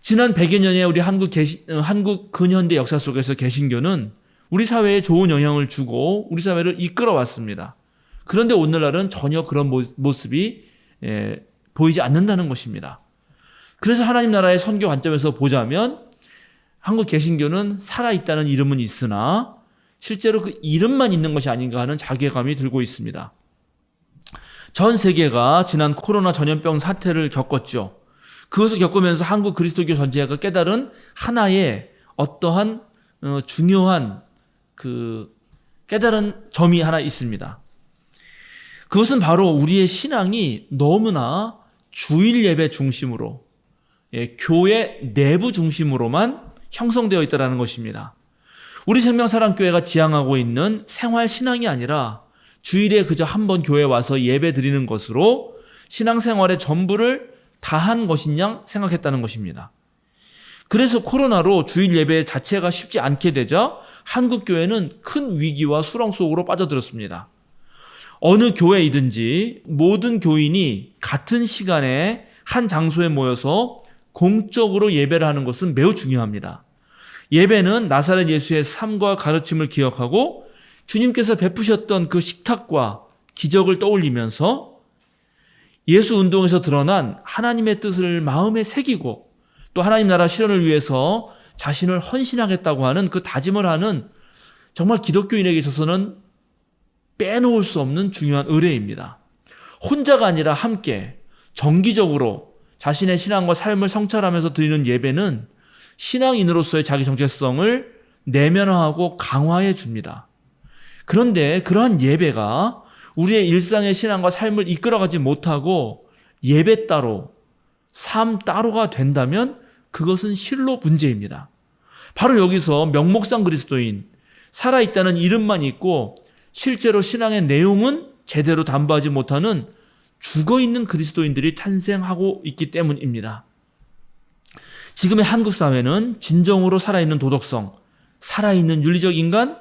지난 100여 년의 우리 한국 근현대 역사 속에서 개신교는 우리 사회에 좋은 영향을 주고 우리 사회를 이끌어 왔습니다. 그런데 오늘날은 전혀 그런 모습이 보이지 않는다는 것입니다. 그래서 하나님 나라의 선교 관점에서 보자면 한국 개신교는 살아있다는 이름은 있으나 실제로 그 이름만 있는 것이 아닌가 하는 자괴감이 들고 있습니다. 전 세계가 지난 코로나 전염병 사태를 겪었죠. 그것을 겪으면서 한국 그리스도교 전체가 깨달은 하나의 어떠한 중요한 그 깨달은 점이 하나 있습니다. 그것은 바로 우리의 신앙이 너무나 주일 예배 중심으로 교회 내부 중심으로만 형성되어 있다는 것입니다. 우리 생명사랑교회가 지향하고 있는 생활 신앙이 아니라 주일에 그저 한 번 교회 와서 예배 드리는 것으로 신앙생활의 전부를 다한 것인 양 생각했다는 것입니다. 그래서 코로나로 주일 예배 자체가 쉽지 않게 되자 한국 교회는 큰 위기와 수렁 속으로 빠져들었습니다. 어느 교회이든지 모든 교인이 같은 시간에 한 장소에 모여서 공적으로 예배를 하는 것은 매우 중요합니다. 예배는 나사렛 예수의 삶과 가르침을 기억하고 주님께서 베푸셨던 그 식탁과 기적을 떠올리면서 예수 운동에서 드러난 하나님의 뜻을 마음에 새기고 또 하나님 나라 실현을 위해서 자신을 헌신하겠다고 하는 그 다짐을 하는 정말 기독교인에게 있어서는 빼놓을 수 없는 중요한 의례입니다. 혼자가 아니라 함께 정기적으로 자신의 신앙과 삶을 성찰하면서 드리는 예배는 신앙인으로서의 자기 정체성을 내면화하고 강화해 줍니다. 그런데 그러한 예배가 우리의 일상의 신앙과 삶을 이끌어가지 못하고 예배 따로, 삶 따로가 된다면 그것은 실로 문제입니다. 바로 여기서 명목상 그리스도인, 살아있다는 이름만 있고 실제로 신앙의 내용은 제대로 담보하지 못하는 죽어있는 그리스도인들이 탄생하고 있기 때문입니다. 지금의 한국 사회는 진정으로 살아있는 도덕성, 살아있는 윤리적 인간,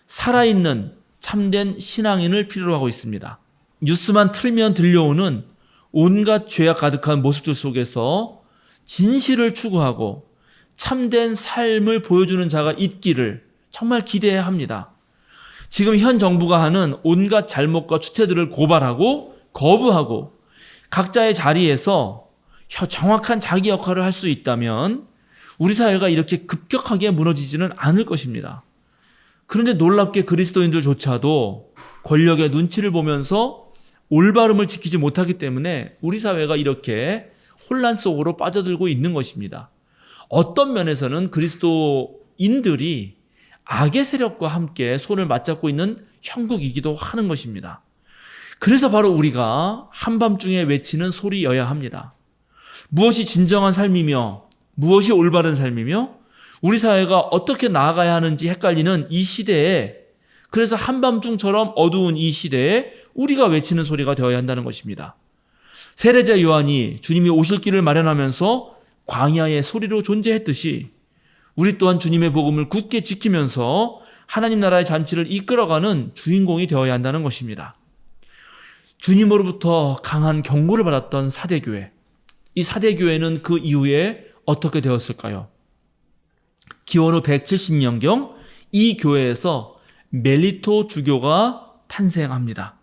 살아있는 참된 신앙인을 필요로 하고 있습니다. 뉴스만 틀면 들려오는 온갖 죄악 가득한 모습들 속에서 진실을 추구하고 참된 삶을 보여주는 자가 있기를 정말 기대해야 합니다. 지금 현 정부가 하는 온갖 잘못과 추태들을 고발하고 거부하고 각자의 자리에서 정확한 자기 역할을 할 수 있다면 우리 사회가 이렇게 급격하게 무너지지는 않을 것입니다. 그런데 놀랍게 그리스도인들조차도 권력의 눈치를 보면서 올바름을 지키지 못하기 때문에 우리 사회가 이렇게 혼란 속으로 빠져들고 있는 것입니다. 어떤 면에서는 그리스도인들이 악의 세력과 함께 손을 맞잡고 있는 형국이기도 하는 것입니다. 그래서 바로 우리가 한밤중에 외치는 소리여야 합니다. 무엇이 진정한 삶이며 무엇이 올바른 삶이며 우리 사회가 어떻게 나아가야 하는지 헷갈리는 이 시대에, 그래서 한밤중처럼 어두운 이 시대에 우리가 외치는 소리가 되어야 한다는 것입니다. 세례자 요한이 주님이 오실 길을 마련하면서 광야의 소리로 존재했듯이 우리 또한 주님의 복음을 굳게 지키면서 하나님 나라의 잔치를 이끌어가는 주인공이 되어야 한다는 것입니다. 주님으로부터 강한 경고를 받았던 사대교회, 이 사대교회는 그 이후에 어떻게 되었을까요? 기원 후 170년경 이 교회에서 멜리토 주교가 탄생합니다.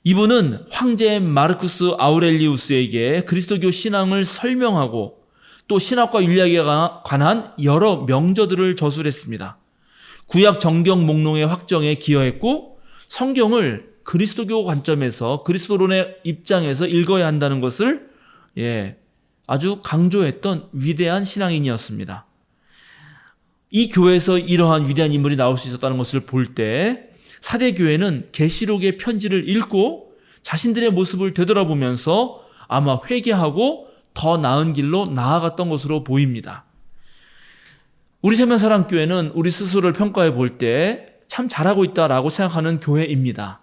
이분은 황제 마르쿠스 아우렐리우스에게 그리스도교 신앙을 설명하고 또 신학과 윤리학에 관한 여러 명저들을 저술했습니다. 구약 정경 목록의 확정에 기여했고 성경을 그리스도교 관점에서 그리스도론의 입장에서 읽어야 한다는 것을 아주 강조했던 위대한 신앙인이었습니다. 이 교회에서 이러한 위대한 인물이 나올 수 있었다는 것을 볼 때 사대교회는 계시록의 편지를 읽고 자신들의 모습을 되돌아보면서 아마 회개하고 더 나은 길로 나아갔던 것으로 보입니다. 우리 세면사랑교회는 우리 스스로를 평가해 볼 때 참 잘하고 있다라고 생각하는 교회입니다.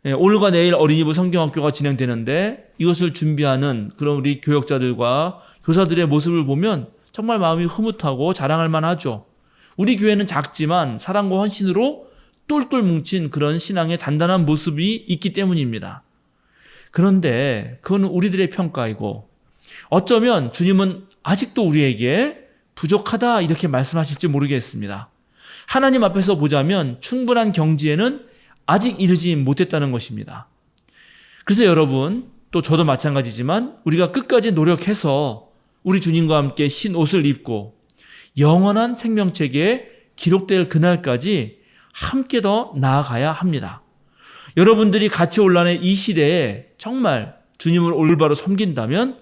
오늘과 내일 어린이부 성경학교가 진행되는데 이것을 준비하는 그런 우리 교역자들과 교사들의 모습을 보면 정말 마음이 흐뭇하고 자랑할 만하죠. 우리 교회는 작지만 사랑과 헌신으로 똘똘 뭉친 그런 신앙의 단단한 모습이 있기 때문입니다. 그런데 그건 우리들의 평가이고 어쩌면 주님은 아직도 우리에게 부족하다 이렇게 말씀하실지 모르겠습니다. 하나님 앞에서 보자면 충분한 경지에는 아직 이르지 못했다는 것입니다. 그래서 여러분, 또 저도 마찬가지지만 우리가 끝까지 노력해서 우리 주님과 함께 흰 옷을 입고 영원한 생명책에 기록될 그날까지 함께 더 나아가야 합니다. 여러분들이 같이 올라는 이 시대에 정말 주님을 올바로 섬긴다면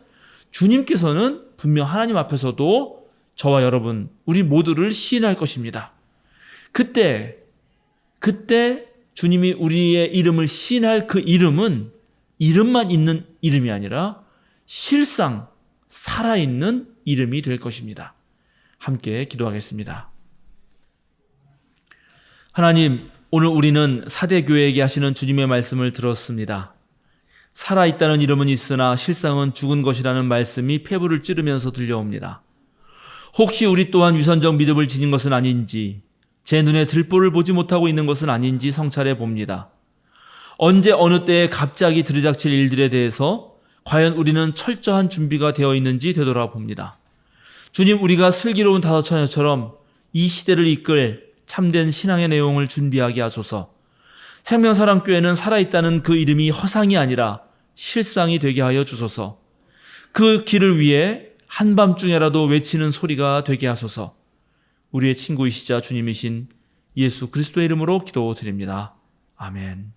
주님께서는 분명 하나님 앞에서도 저와 여러분, 우리 모두를 시인할 것입니다. 그때 주님이 우리의 이름을 시인할 그 이름은 이름만 있는 이름이 아니라 실상 살아있는 이름이 될 것입니다. 함께 기도하겠습니다. 하나님, 오늘 우리는 사대교회에게 하시는 주님의 말씀을 들었습니다. 살아있다는 이름은 있으나 실상은 죽은 것이라는 말씀이 폐부를 찌르면서 들려옵니다. 혹시 우리 또한 위선적 믿음을 지닌 것은 아닌지, 제 눈에 들보를 보지 못하고 있는 것은 아닌지 성찰해 봅니다. 언제 어느 때에 갑자기 들이닥칠 일들에 대해서 과연 우리는 철저한 준비가 되어 있는지 되돌아봅니다. 주님, 우리가 슬기로운 다섯 처녀처럼 이 시대를 이끌 참된 신앙의 내용을 준비하게 하소서. 생명사랑교회는 살아있다는 그 이름이 허상이 아니라 실상이 되게 하여 주소서. 그 길을 위해 한밤중에라도 외치는 소리가 되게 하소서. 우리의 친구이시자 주님이신 예수 그리스도의 이름으로 기도드립니다. 아멘.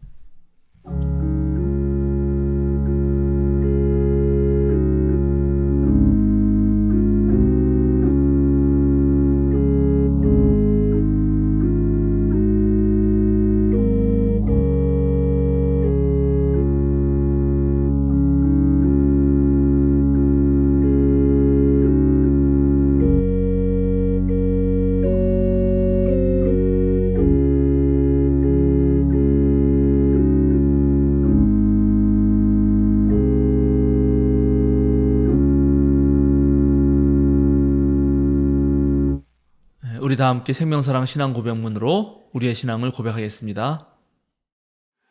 우리 다 함께 생명사랑 신앙 고백문으로 우리의 신앙을 고백하겠습니다.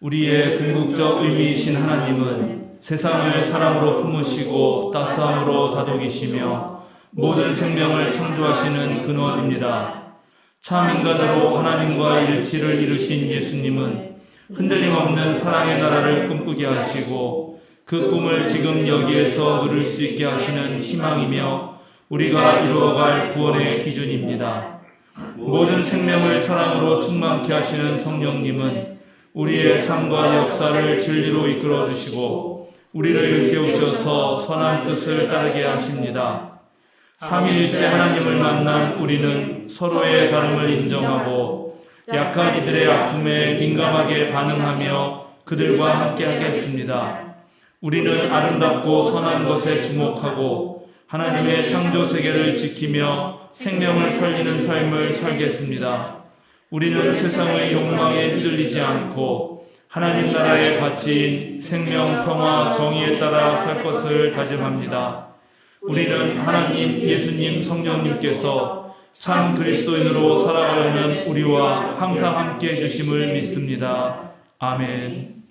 우리의 궁극적 의미이신 하나님은 세상을 사랑으로 품으시고 따스함으로 다독이시며 모든 생명을 창조하시는 근원입니다. 참 인간으로 하나님과 일치를 이루신 예수님은 흔들림 없는 사랑의 나라를 꿈꾸게 하시고 그 꿈을 지금 여기에서 누릴 수 있게 하시는 희망이며 우리가 이루어갈 구원의 기준입니다. 모든 생명을 사랑으로 충만케 하시는 성령님은 우리의 삶과 역사를 진리로 이끌어 주시고 우리를 깨우셔서 선한 뜻을 따르게 하십니다. 삼위일체 하나님을 만난 우리는 서로의 다름을 인정하고 약한 이들의 아픔에 민감하게 반응하며 그들과 함께 하겠습니다. 우리는 아름답고 선한 것에 주목하고 하나님의 창조 세계를 지키며 생명을 살리는 삶을 살겠습니다. 우리는 세상의 욕망에 휘둘리지 않고 하나님 나라의 가치인 생명, 평화, 정의에 따라 살 것을 다짐합니다. 우리는 하나님, 예수님, 성령님께서 참 그리스도인으로 살아가려는 우리와 항상 함께 해주심을 믿습니다. 아멘.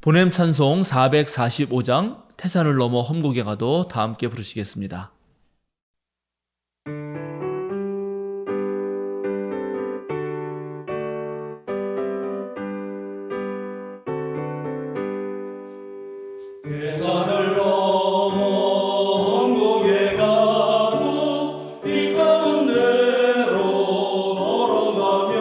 보냄 찬송 445장 태산을 넘어 험곡에 가도 다 함께 부르시겠습니다. 태산을 넘어 험곡에 가도 이 가운데로 걸어가면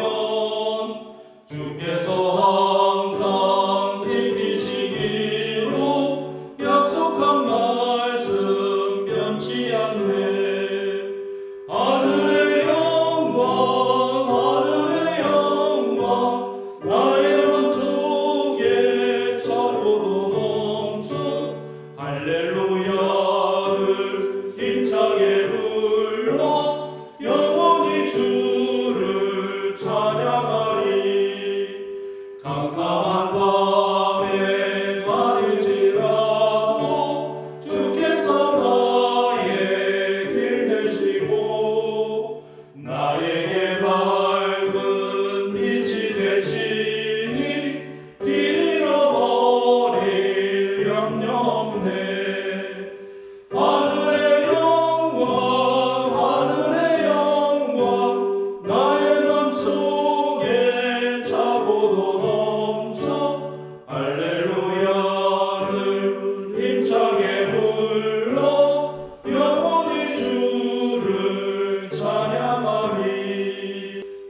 주께서 항상 지키시기로 약속한 말씀 변치 않네. 하늘의 영광 나의 맘속에 차고도 넘쳐 할렐루야를 힘차게 불러 영원히 주를 찬양하리. 캄캄한 밤에 가릴지라도 주께서 나의 길 되시고 나에게 밝은 빛이 되시니 길 잃어버릴 염려 없네. 하늘의 영광 나의 맘속에 차고도 넘쳐 할렐루야를 힘차게 불러 영원히 주를 찬양하리.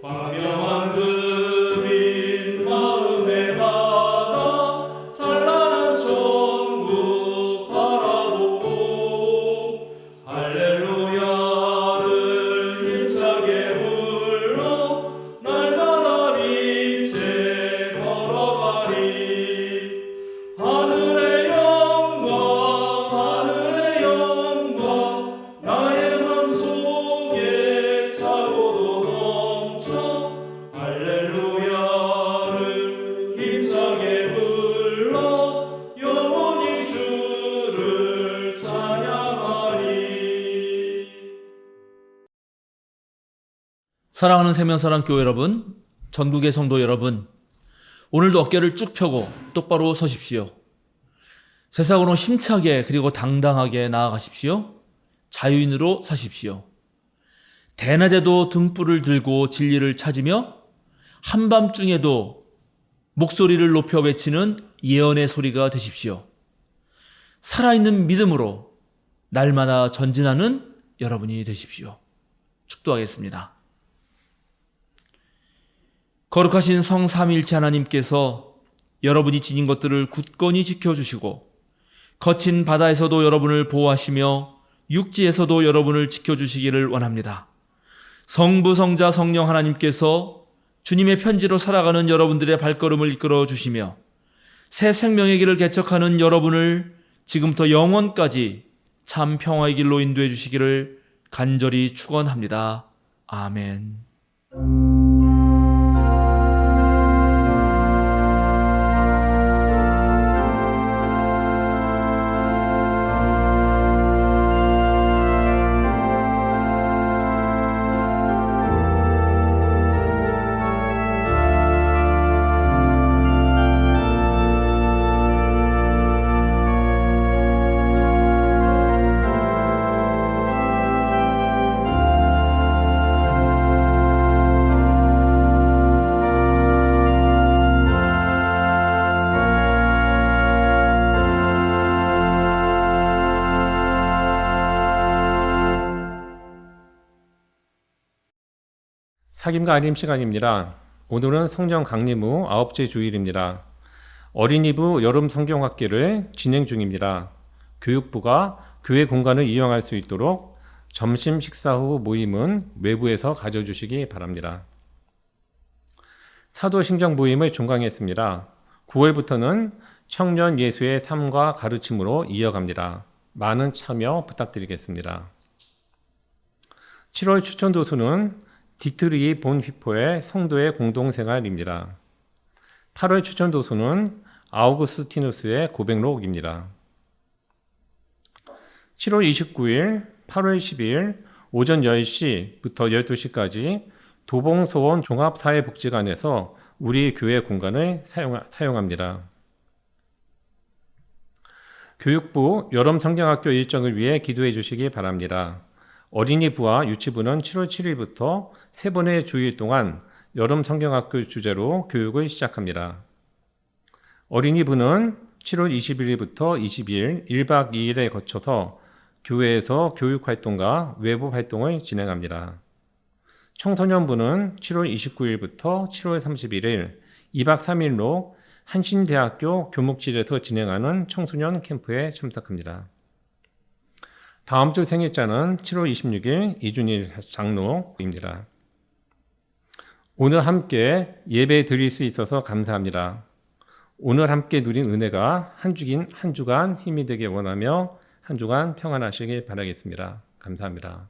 광명한 금인 마음의 바다 찬란한 천국 바라보고 할렐루야를 힘차게 불러 날마다 빛에 걸어가리. 하늘의 영광 나의 맘속에 차고도 넘쳐 할렐루야를 힘차게 불러 영원히 주를 찬양하리. 사랑하는 생명사랑교회 여러분, 전국의 성도 여러분, 오늘도 어깨를 쭉 펴고 똑바로 서십시오. 세상으로 힘차게 그리고 당당하게 나아가십시오. 자유인으로 사십시오. 대낮에도 등불을 들고 진리를 찾으며 한밤중에도 목소리를 높여 외치는 예언의 소리가 되십시오. 살아있는 믿음으로 날마다 전진하는 여러분이 되십시오. 축도하겠습니다. 거룩하신 성삼위일체 하나님께서 여러분이 지닌 것들을 굳건히 지켜주시고 거친 바다에서도 여러분을 보호하시며 육지에서도 여러분을 지켜주시기를 원합니다. 성부, 성자, 성령 하나님께서 주님의 편지로 살아가는 여러분들의 발걸음을 이끌어 주시며 새 생명의 길을 개척하는 여러분을 지금부터 영원까지 참 평화의 길로 인도해 주시기를 간절히 축원합니다. 아멘. 사김과 알림 시간입니다. 오늘은 성령 강림 후 9째 주일입니다. 어린이부 여름 성경학기를 진행 중입니다. 교육부가 교회 공간을 이용할 수 있도록 점심 식사 후 모임은 외부에서 가져주시기 바랍니다. 사도신경 모임을 종강했습니다. 9월부터는 청년 예수의 삶과 가르침으로 이어갑니다. 많은 참여 부탁드리겠습니다. 7월 추천 도서는 디트리히 본휘포의 성도의 공동생활입니다. 8월 추천 도서는 아우구스티누스의 고백록입니다. 7월 29일, 8월 10일 오전 10시부터 12시까지 도봉소원 종합사회복지관에서 우리 교회 공간을 사용합니다. 교육부 여름 성경학교 일정을 위해 기도해 주시기 바랍니다. 어린이부와 유치부는 7월 7일부터 3번의 주일 동안 여름 성경학교 주제로 교육을 시작합니다. 어린이부는 7월 21일부터 22일 1박 2일에 거쳐서 교회에서 교육활동과 외부 활동을 진행합니다. 청소년부는 7월 29일부터 7월 31일 2박 3일로 한신대학교 교목실에서 진행하는 청소년 캠프에 참석합니다. 다음 주 생일자는 7월 26일 이준일 장로입니다. 오늘 함께 예배 드릴 수 있어서 감사합니다. 오늘 함께 누린 은혜가 한 주간 힘이 되길 원하며 한 주간 평안하시길 바라겠습니다. 감사합니다.